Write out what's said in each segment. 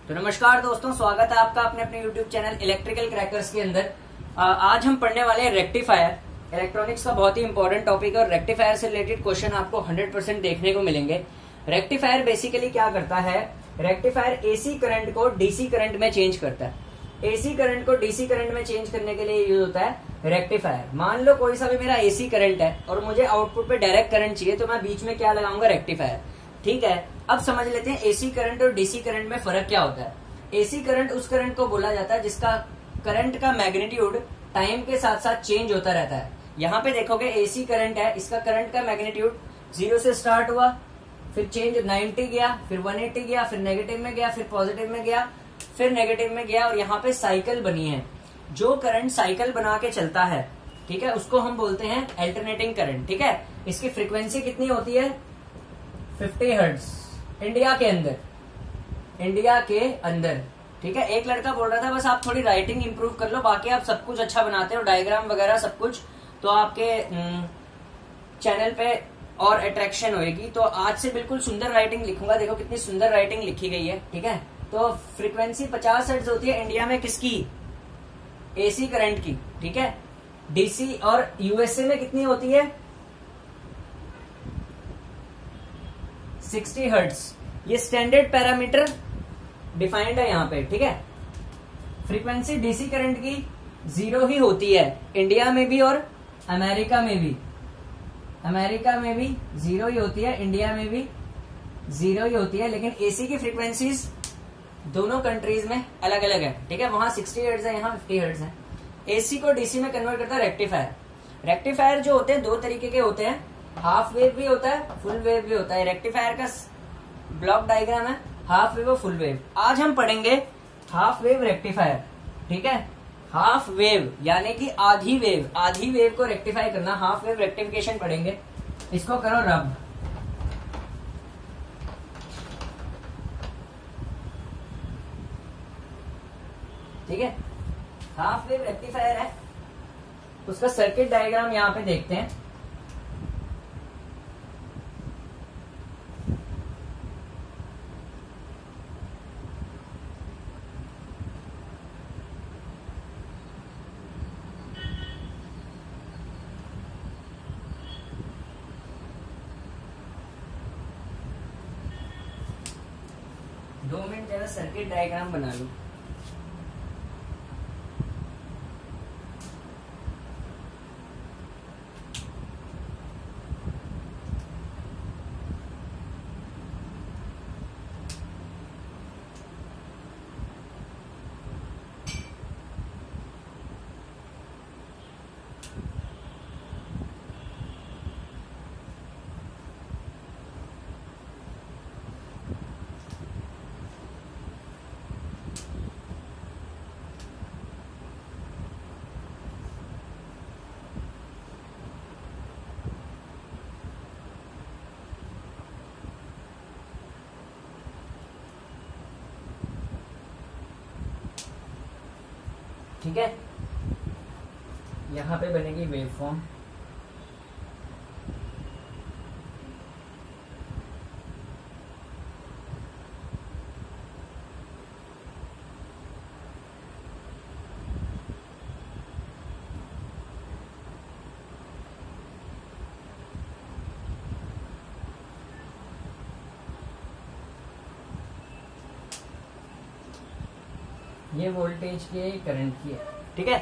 तो नमस्कार दोस्तों, स्वागत है आपका अपने अपने YouTube चैनल इलेक्ट्रिकल क्रैकर्स के अंदर। आज हम पढ़ने वाले हैं रेक्टिफायर। इलेक्ट्रॉनिक्स का बहुत ही इंपॉर्टेंट टॉपिक है और रेक्टिफायर से रिलेटेड क्वेश्चन आपको 100% देखने को मिलेंगे। रेक्टिफायर बेसिकली क्या करता है? रेक्टिफायर एसी करंट को डीसी करंट में चेंज करता है। एसी करंट को डीसी करंट में चेंज करने के लिए यूज होता है रेक्टिफायर। मान लो कोई सा भी मेरा एसी करंट है और मुझे आउटपुट पे डायरेक्ट करंट चाहिए, तो मैं बीच में क्या लगाऊंगा? रेक्टिफायर। ठीक है, अब समझ लेते हैं एसी करंट और डीसी करंट में फर्क क्या होता है। एसी करंट उस करंट को बोला जाता है जिसका करंट का मैग्नीट्यूड टाइम के साथ साथ चेंज होता रहता है। यहाँ पे देखोगे एसी करंट है, इसका करंट का मैग्नीट्यूड 0 से स्टार्ट हुआ, फिर चेंज 90 गया, फिर 180 गया, फिर नेगेटिव में गया, फिर पॉजिटिव में गया, फिर नेगेटिव में गया, और यहाँ पे साइकिल बनी है। जो करंट साइकिल बना के चलता है, ठीक है, उसको हम बोलते हैं अल्टरनेटिंग करंट। ठीक है, इसकी फ्रीक्वेंसी कितनी होती है? 50 हर्ट्ज इंडिया के अंदर। ठीक है, एक लड़का बोल रहा था बस आप थोड़ी राइटिंग इंप्रूव कर लो, बाकी आप सब कुछ अच्छा बनाते हो, डायग्राम वगैरह सब कुछ, तो आपके चैनल पे और अट्रैक्शन होएगी। तो आज से बिल्कुल सुंदर राइटिंग लिखूंगा। देखो कितनी सुंदर राइटिंग लिखी गई है। ठीक है, तो फ्रीक्वेंसी 50 हर्ट्ज होती है इंडिया में, किसकी? एसी करंट की। ठीक है, डीसी और यूएसए में कितनी होती है? 60 हर्ट्ज। ये स्टैंडर्ड पैरामीटर डिफाइंड है यहाँ पे। ठीक है, फ्रीक्वेंसी डीसी करंट की 0 ही होती है इंडिया में भी और अमेरिका में भी। अमेरिका में भी 0 ही होती है, इंडिया में भी 0 ही होती है, लेकिन एसी की फ्रीक्वेंसीज दोनों कंट्रीज में अलग अलग है। ठीक है, वहां 60 हर्ट्ज है, यहाँ 50 हर्ट्ज है। एसी को डीसी में कन्वर्ट करता है रेक्टिफायर। रेक्टिफायर जो होते हैं दो तरीके के होते हैं, हाफ वेव भी होता है, फुल वेव भी होता है। रेक्टिफायर का ब्लॉक डायग्राम है हाफ वेव और फुल वेव। आज हम पढ़ेंगे हाफ वेव रेक्टिफायर। ठीक है, हाफ वेव यानी कि आधी वेव को रेक्टिफाई करना, हाफ वेव रेक्टिफिकेशन पढ़ेंगे। इसको करो रब। ठीक है, हाफ वेव रेक्टिफायर है, उसका सर्किट डायग्राम यहां पे देखते हैं। दो मिनट जरा सर्किट डायग्राम बना लूं। ठीक है, यहां पे बनेगी वेवफॉर्म। ये वोल्टेज के करंट की है। ठीक है,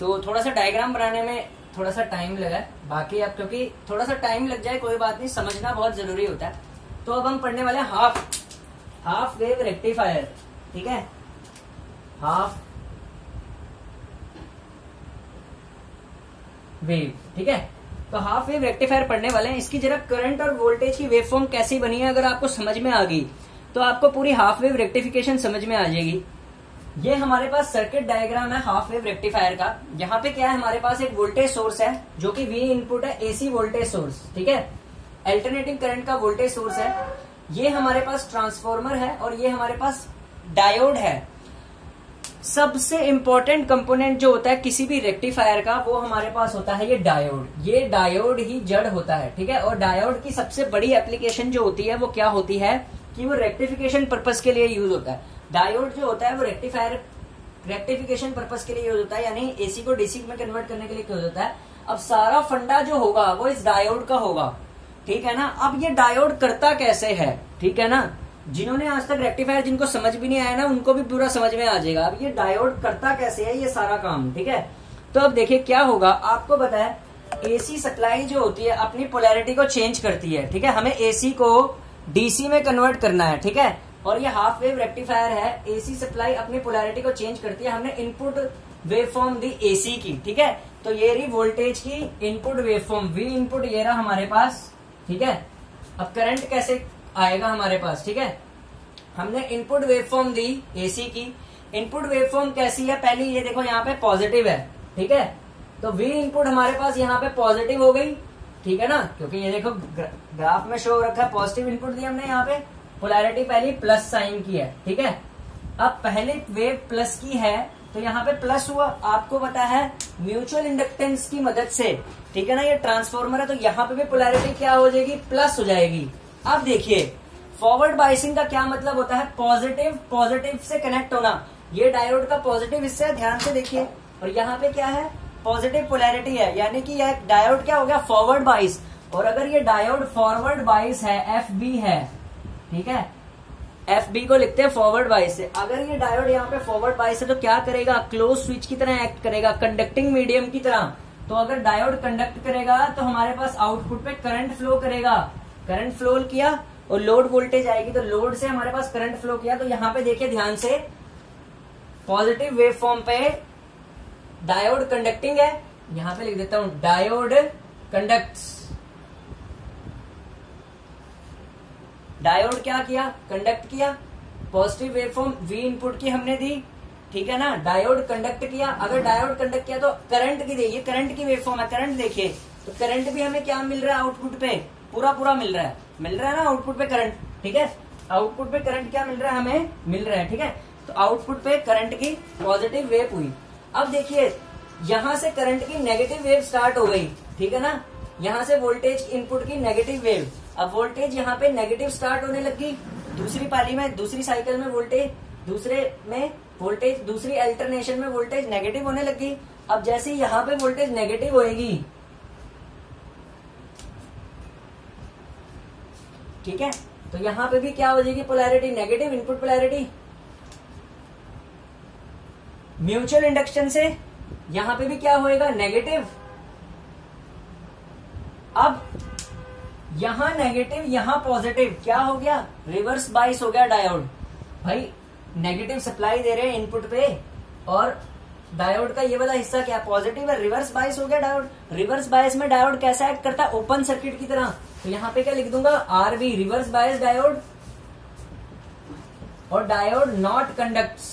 तो थोड़ा सा डायग्राम बनाने में थोड़ा सा टाइम लगा है, बाकी अब क्योंकि थोड़ा सा टाइम लग जाए कोई बात नहीं, समझना बहुत जरूरी होता है। तो अब हम पढ़ने वाले हैं हाफ वेव रेक्टिफायर। ठीक है, हाफ वेव। ठीक है, तो हाफ वेव रेक्टिफायर पढ़ने वाले हैं। इसकी जरा करंट और वोल्टेज की वेवफॉर्म कैसी बनी है अगर आपको समझ में आ गई तो आपको पूरी हाफ वेव रेक्टिफिकेशन समझ में आ जाएगी। ये हमारे पास सर्किट डायग्राम है हाफ वेव रेक्टिफायर का। यहाँ पे क्या है, हमारे पास एक वोल्टेज सोर्स है जो कि वी इनपुट है, एसी वोल्टेज सोर्स। ठीक है, अल्टरनेटिंग करंट का वोल्टेज सोर्स है। ये हमारे पास ट्रांसफॉर्मर है और ये हमारे पास डायोड है। सबसे इंपॉर्टेंट कंपोनेंट जो होता है किसी भी रेक्टिफायर का, वो हमारे पास होता है ये डायोड। ये डायोड ही जड़ होता है। ठीक है, और डायोड की सबसे बड़ी एप्लीकेशन जो होती है वो क्या होती है कि वो रेक्टिफिकेशन पर्पस के लिए यूज होता है। डायोड जो होता है वो रेक्टिफिकेशन पर्पस के लिए यूज होता है, यानी एसी को डीसी में कन्वर्ट करने के लिए यूज होता है। अब सारा फंडा जो होगा वो इस डायोड का होगा, ठीक है ना। अब ये डायोड करता कैसे है, ठीक है ना। जिन्होंने आज तक रेक्टिफायर जिनको समझ भी नहीं आया ना, उनको भी पूरा समझ में आ जाएगा। अब ये डायोड करता कैसे है ये सारा काम, ठीक है। तो अब देखिए क्या होगा, आपको पता है एसी सप्लाई जो होती है अपनी पोलैरिटी को चेंज करती है, ठीक है। हमें एसी को डीसी में कन्वर्ट करना है, ठीक है। और ये हाफ वेव रेक्टिफायर है, एसी सप्लाई अपनी पोलैरिटी को चेंज करती है। हमने इनपुट वेवफॉर्म दी एसी की, ठीक है। तो ये रही वोल्टेज की इनपुट वेवफॉर्म, वी इनपुट ये रहा हमारे पास, ठीक है। अब करंट कैसे आएगा हमारे पास, ठीक है। हमने इनपुट वेवफॉर्म दी एसी की, इनपुट वेवफॉर्म कैसी है, पहले ये देखो यहाँ पे पॉजिटिव है, ठीक है। तो वी इनपुट हमारे पास यहाँ पे पॉजिटिव हो गई, ठीक है ना, क्योंकि ये देखो ग्राफ में शो रखा है पॉजिटिव इनपुट दी हमने, यहाँ पे पोलैरिटी पहले प्लस साइन की है, ठीक है। अब पहले वेव प्लस की है तो यहाँ पे प्लस हुआ, आपको पता है म्यूचुअल इंडक्टेंस की मदद से, ठीक है ना। ये ट्रांसफॉर्मर है तो यहाँ पे भी पोलैरिटी क्या हो जाएगी, प्लस हो जाएगी। अब देखिए फॉरवर्ड बाइसिंग का क्या मतलब होता है, पॉजिटिव पॉजिटिव से कनेक्ट होना। ये डायोड का पॉजिटिव हिस्सा है, ध्यान से देखिए। और यहाँ पे क्या है, पॉजिटिव पोलैरिटी है, यानी कि यह डायोड क्या हो गया, फॉरवर्ड बाइस। और अगर ये डायोड फॉरवर्ड बाइस है, एफबी है, ठीक है, एफबी को लिखते हैं फॉरवर्ड बाइस से। अगर ये डायोड यहाँ पे फॉरवर्ड बाइस है तो क्या करेगा, क्लोज स्विच की तरह एक्ट करेगा, कंडक्टिंग मीडियम की तरह। तो अगर डायोड कंडक्ट करेगा तो हमारे पास आउटपुट पे करंट फ्लो करेगा, करंट फ्लो किया और लोड वोल्टेज आएगी, तो लोड से हमारे पास करंट फ्लो किया। तो यहाँ पे देखिए ध्यान से, पॉजिटिव वेव फॉर्म पे डायोड कंडक्टिंग है, यहां पे लिख देता हूं डायोड कंडक्ट्स। डायोड क्या किया, कंडक्ट किया। पॉजिटिव वेवफॉर्म वी इनपुट की हमने दी, ठीक है ना। डायोड कंडक्ट किया, अगर डायोड कंडक्ट किया तो करंट की देखिए, करंट की वेवफॉर्म है, करंट देखिए। तो करंट भी हमें क्या मिल रहा है, आउटपुट पे पूरा पूरा मिल रहा है ना आउटपुट पे करंट, ठीक है। आउटपुट पे करंट क्या मिल रहा है, हमें मिल रहा है, ठीक है। तो आउटपुट पे करंट की पॉजिटिव वेव हुई। अब देखिए यहां से करंट की नेगेटिव वेव स्टार्ट हो गई, ठीक है ना। यहां से वोल्टेज इनपुट की नेगेटिव वेव, अब वोल्टेज यहाँ पे नेगेटिव स्टार्ट होने लगी। दूसरी पाली में, दूसरी साइकिल में वोल्टेज, दूसरी अल्टरनेशन में वोल्टेज नेगेटिव होने लगी। अब जैसे ही यहाँ पे वोल्टेज नेगेटिव होएगी, ठीक है, तो यहाँ पे भी क्या हो जाएगी, polarity negative, input polarity. Mutual induction से यहां पे भी क्या होएगा, नेगेटिव। अब यहां नेगेटिव यहां पॉजिटिव, क्या हो गया, रिवर्स बाइस हो गया डायोड। भाई नेगेटिव सप्लाई दे रहे हैं इनपुट पे और डायोड का ये वाला हिस्सा क्या पॉजिटिव है, रिवर्स बाइस हो गया डायोड। रिवर्स बाइस में डायोड कैसा एक्ट करता है, ओपन सर्किट की तरह। तो यहाँ पे क्या लिख दूंगा, आरबी रिवर्स बाइस डायोड। और diode not conducts,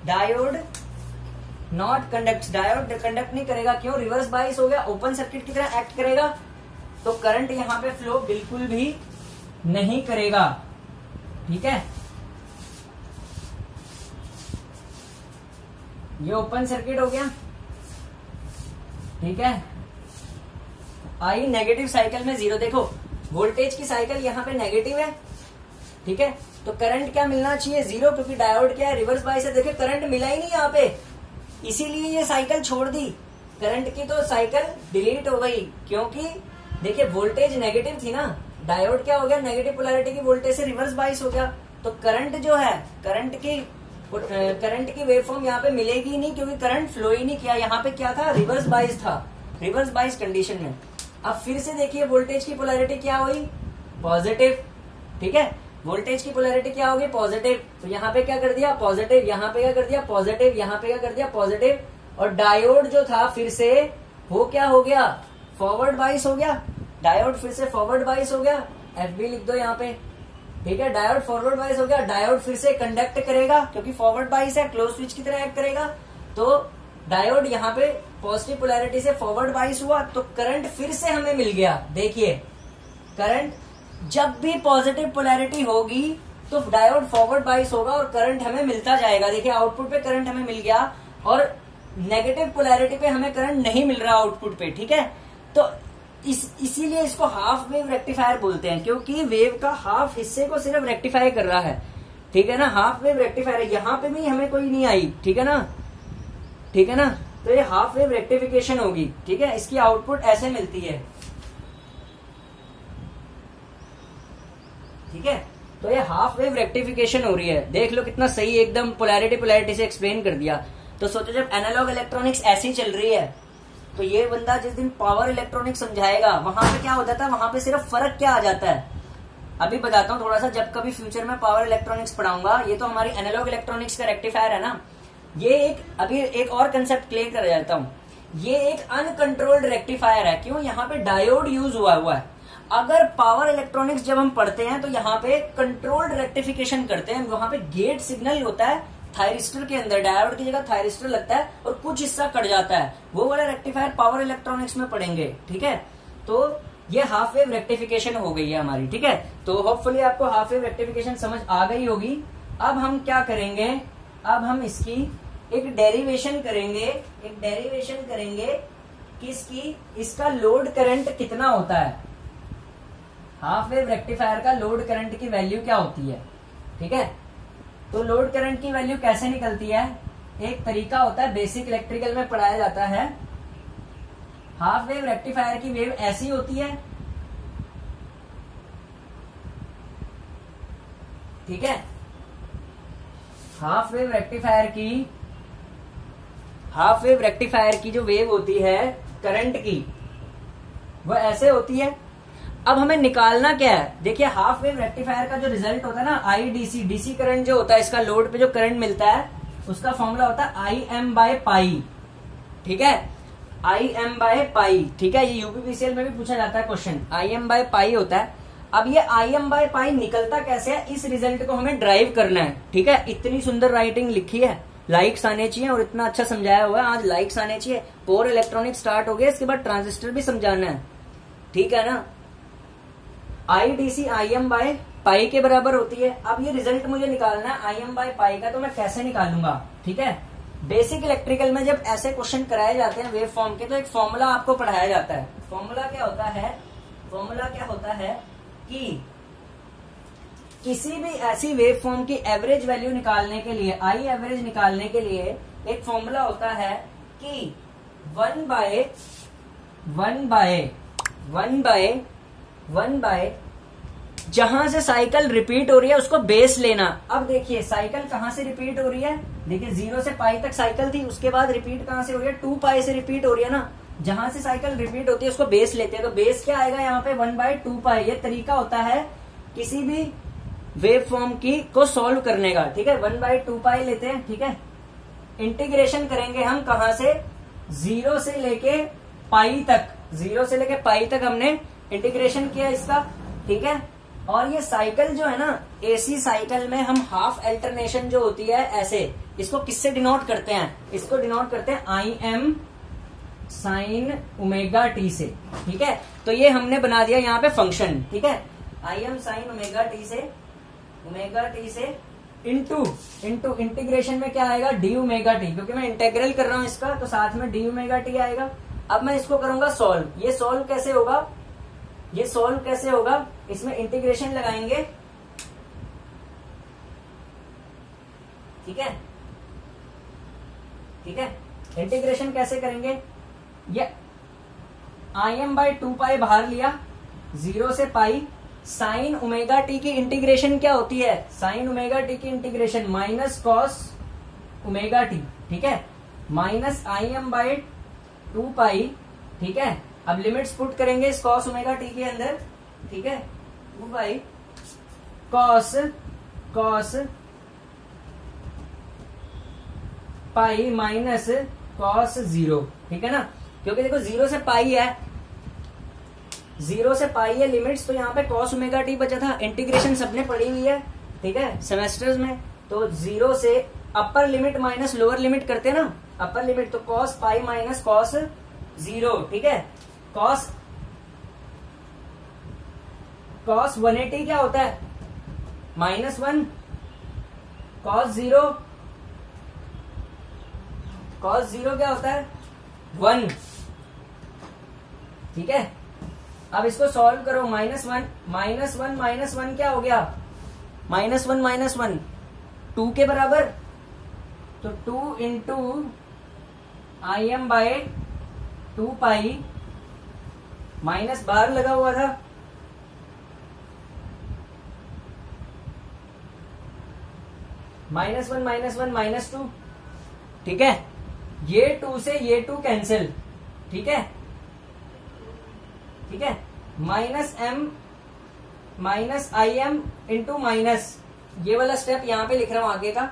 diode not conduct, diode conduct नहीं करेगा, क्यों, रिवर्स बाइस हो गया, ओपन सर्किट की तरह एक्ट करेगा। तो करंट यहां पे फ्लो बिल्कुल भी नहीं करेगा, ठीक है। ये ओपन सर्किट हो गया, ठीक है। आई नेगेटिव साइकिल में जीरो, देखो वोल्टेज की साइकिल यहाँ पे नेगेटिव है, ठीक है। तो करंट क्या मिलना चाहिए, जीरो, क्योंकि डायोड क्या है, रिवर्स बाइस है। देखिए करंट मिला ही नहीं यहाँ पे, इसीलिए ये साइकिल छोड़ दी करंट की, तो साइकिल डिलीट हो गई। क्योंकि देखिए वोल्टेज नेगेटिव थी ना, डायोड क्या हो गया, नेगेटिव पोलैरिटी की वोल्टेज से रिवर्स बाइस हो गया। तो करंट जो है, करंट की वेवफॉर्म यहाँ पे मिलेगी नहीं, क्योंकि करंट फ्लो ही नहीं किया। यहाँ पे क्या था, रिवर्स बाइस था, रिवर्स बाइस कंडीशन में। अब फिर से देखिए वोल्टेज की पोलैरिटी क्या हुई, पॉजिटिव, ठीक है। वोल्टेज की पोलैरिटी क्या होगी, पॉजिटिव। तो यहाँ पे क्या कर दिया, पॉजिटिव, यहाँ पे क्या कर दिया, पॉजिटिव, यहाँ पे क्या कर दिया, पॉजिटिव। और डायोड जो था फिर से वो क्या हो गया, फॉरवर्ड बाइस हो गया। डायोड फिर से फॉरवर्ड बाइस हो गया, एफबी लिख दो यहाँ पे, ठीक है। डायोड फॉरवर्ड बाइस हो गया, डायोड फिर से कंडक्ट करेगा, क्योंकि फॉरवर्ड बाइस है, क्लोज स्विच की तरह एक्ट करेगा। तो डायोड यहाँ पे पॉजिटिव पोलैरिटी से फॉरवर्ड बाइस हुआ, तो करंट फिर से हमें मिल गया। देखिए करंट जब भी पॉजिटिव पोलैरिटी होगी तो डायोड फॉरवर्ड बाइस होगा और करंट हमें मिलता जाएगा। देखिए आउटपुट पे करंट हमें मिल गया और नेगेटिव पोलैरिटी पे हमें करंट नहीं मिल रहा आउटपुट पे, ठीक है। तो इसीलिए इसको हाफ वेव रेक्टिफायर बोलते हैं, क्योंकि वेव का हाफ हिस्से को सिर्फ रेक्टिफाई कर रहा है, ठीक है ना, हाफ वेव रेक्टिफायर है, यहाँ पे भी हमें कोई नहीं आई, ठीक है ना, ठीक है ना, तो ये हाफ वेव रेक्टिफिकेशन होगी, ठीक है, इसकी आउटपुट ऐसे मिलती है, ठीक है, तो ये हाफ वेव रेक्टिफिकेशन हो रही है। देख लो कितना सही एकदम पोलैरिटी से एक्सप्लेन कर दिया। तो सोचो जब एनालॉग इलेक्ट्रॉनिक्स ऐसी चल रही है तो ये बंदा जिस दिन पावर इलेक्ट्रॉनिक्स समझाएगा वहां पे क्या हो जाता है, वहां पे सिर्फ फर्क क्या आ जाता है, अभी बताता हूँ थोड़ा सा, जब कभी फ्यूचर में पावर इलेक्ट्रॉनिक्स पढ़ाऊंगा। ये तो हमारी एनालॉग इलेक्ट्रॉनिक्स का रेक्टिफायर है ना, ये अभी एक और कंसेप्ट क्लियर कर जाता हूँ, ये एक अनकंट्रोल्ड रेक्टिफायर है। क्यों? यहाँ पे डायोड यूज हुआ है। अगर पावर इलेक्ट्रॉनिक्स जब हम पढ़ते हैं तो यहाँ पे कंट्रोल्ड रेक्टिफिकेशन करते हैं, वहां पे गेट सिग्नल होता है थायरिस्टर के अंदर, डायोड की जगह थायरिस्टर लगता है और कुछ हिस्सा कट जाता है, वो वाला रेक्टिफायर पावर इलेक्ट्रॉनिक्स में पढ़ेंगे, ठीक है। तो ये हाफ वेव रेक्टिफिकेशन हो गई है हमारी, ठीक है। तो होपफुली आपको हाफ वेव रेक्टिफिकेशन समझ आ गई होगी। अब हम क्या करेंगे, अब हम इसकी एक डेरिवेशन करेंगे किसकी, इसका लोड करंट कितना होता है, हाफ वेव रेक्टिफायर का लोड करंट की वैल्यू क्या होती है, ठीक है। तो लोड करंट की वैल्यू कैसे निकलती है, एक तरीका होता है, बेसिक इलेक्ट्रिकल में पढ़ाया जाता है। हाफ वेव रेक्टिफायर की वेव ऐसी होती है, ठीक है, हाफ वेव रेक्टिफायर की जो वेव होती है करंट की, वो ऐसे होती है। अब हमें निकालना क्या है, देखिए हाफ वेव रेक्टिफायर का जो रिजल्ट होता है ना, आईडीसी, डीसी करंट जो होता है, इसका लोड पे जो करंट मिलता है उसका फॉर्मूला होता है IM/पाई, ठीक है, IM/पाई, ठीक है। ये यूपीपीसीएल में भी पूछा जाता है क्वेश्चन, IM/पाई होता है। अब ये IM/पाई निकलता कैसे है, इस रिजल्ट को हमें ड्राइव करना है, ठीक है। इतनी सुंदर राइटिंग लिखी है, लाइक्स आने चाहिए, और इतना अच्छा समझाया हुआ है, आज लाइक्स आने चाहिए। पोर इलेक्ट्रॉनिक स्टार्ट हो गया, इसके बाद ट्रांजिस्टर भी समझाना है, ठीक है ना। IDC IM/पाई के बराबर होती है। अब ये रिजल्ट मुझे निकालना है IM/पाई का, तो मैं कैसे निकालूंगा, ठीक है। बेसिक इलेक्ट्रिकल में जब ऐसे क्वेश्चन कराए जाते हैं वेव फॉर्म के, तो एक फॉर्मूला आपको पढ़ाया जाता है। फॉर्मूला क्या होता है कि किसी भी ऐसी वेव फॉर्म की एवरेज वैल्यू निकालने के लिए, आई एवरेज निकालने के लिए एक फॉर्मूला होता है कि 1 बाय जहां से साइकिल रिपीट हो रही है उसको बेस लेना। अब देखिए साइकिल कहां से रिपीट हो रही है, देखिए 0 से पाई तक साइकिल थी, उसके बाद रिपीट कहां से हो रही है, 2 पाई से रिपीट हो रही है ना। जहां से साइकिल रिपीट होती है उसको बेस लेते हैं, तो बेस क्या आएगा यहाँ पे 1/2 पाई। ये तरीका होता है किसी भी वेव फॉर्म की को सॉल्व करने का, ठीक है। 1/2 पाई लेते हैं, ठीक है। इंटीग्रेशन करेंगे हम कहां से, 0 से लेके पाई तक हमने इंटीग्रेशन किया इसका, ठीक है। और ये साइकिल जो है ना, एसी साइकिल में हम हाफ अल्टरनेशन जो होती है ऐसे, इसको किससे डिनोट करते हैं, इसको डिनोट करते हैं IM sin ओमेगा टी से, ठीक है। तो ये हमने बना दिया यहाँ पे फंक्शन, ठीक है। IM sin ओमेगा टी से इंटू इंटीग्रेशन में क्या आएगा, डी ओमेगा टी, क्योंकि मैं इंटेग्रल कर रहा हूं इसका, तो साथ में डी ओमेगा टी आएगा। अब मैं इसको करूंगा सॉल्व। ये सॉल्व कैसे होगा, इसमें इंटीग्रेशन लगाएंगे, ठीक है। इंटीग्रेशन कैसे करेंगे, ये IM/2 पाई बाहर लिया, 0 से पाई, साइन ओमेगा टी की इंटीग्रेशन क्या होती है, साइन ओमेगा टी की integration minus cos omega T, ठीक है, माइनस IM/2 पाई, ठीक है। अब लिमिट्स पुट करेंगे इस कॉस ओमेगा टी के अंदर, ठीक है, 2 pi cos pi minus cos 0, ठीक है ना। क्योंकि देखो 0 से पाई है लिमिट्स, तो यहाँ पे कॉस ओमेगा टी बचा था। इंटीग्रेशन सबने पढ़ी हुई है, ठीक है, सेमेस्टर्स में। तो 0 से upper limit minus lower limit करते हैं ना, अपर लिमिट, तो कॉस पाई माइनस कॉस 0, ठीक है। कॉस 180 क्या होता है, -1, कॉस 0 क्या होता है, 1, ठीक है। अब इसको सॉल्व करो, -1 क्या हो गया, -1 2 के बराबर, तो 2 इंटू Im बाय 2 पाई, माइनस बाहर लगा हुआ था, -1 -1 -2, ठीक है। ये 2 से ये 2 कैंसिल, ठीक है, ठीक है। -m -im इंटू माइनस, ये वाला स्टेप यहां पे लिख रहा हूं आगे का,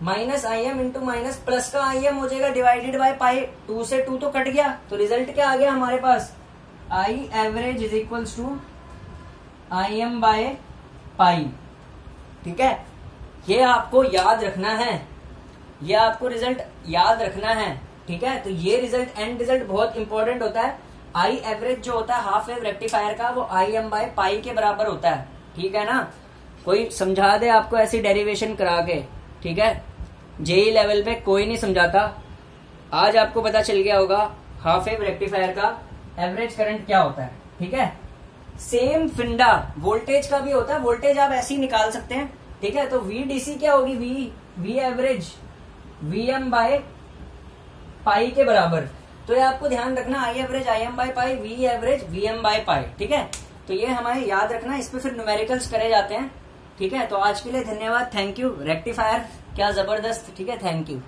-im इंटू माइनस, प्लस का im हो जाएगा डिवाइडेड बाय पाई, 2 से 2 तो कट गया, तो रिजल्ट क्या आ गया हमारे पास, I average is equals to im by pi, ठीक है। ये आपको याद रखना है, ये आपको रिजल्ट याद रखना है, ठीक है। तो ये रिजल्ट, एंड रिजल्ट बहुत इंपॉर्टेंट होता है। आई एवरेज जो होता है हाफ वेव रेक्टिफायर का, वो Im बाय पाई के बराबर होता है, ठीक है ना। कोई समझा दे आपको ऐसी डेरिवेशन करा के, ठीक है। जेई लेवल पे कोई नहीं समझाता, आज आपको पता चल गया होगा हाफ वेव रेक्टिफायर का एवरेज करंट क्या होता है, ठीक है। सेम फिंडा वोल्टेज का भी होता है, वोल्टेज आप ऐसे ही निकाल सकते हैं, ठीक है। तो VDC क्या होगी, V average Vm by pi के बराबर। तो ये आपको ध्यान रखना, I average Im by pi, V average Vm by pi, ठीक है। तो ये हमारे याद रखना, इस पे फिर न्यूमेरिकल्स करे जाते हैं, ठीक है। तो आज के लिए धन्यवाद, थैंक यू। रेक्टिफायर क्या जबरदस्त, ठीक है, थैंक यू।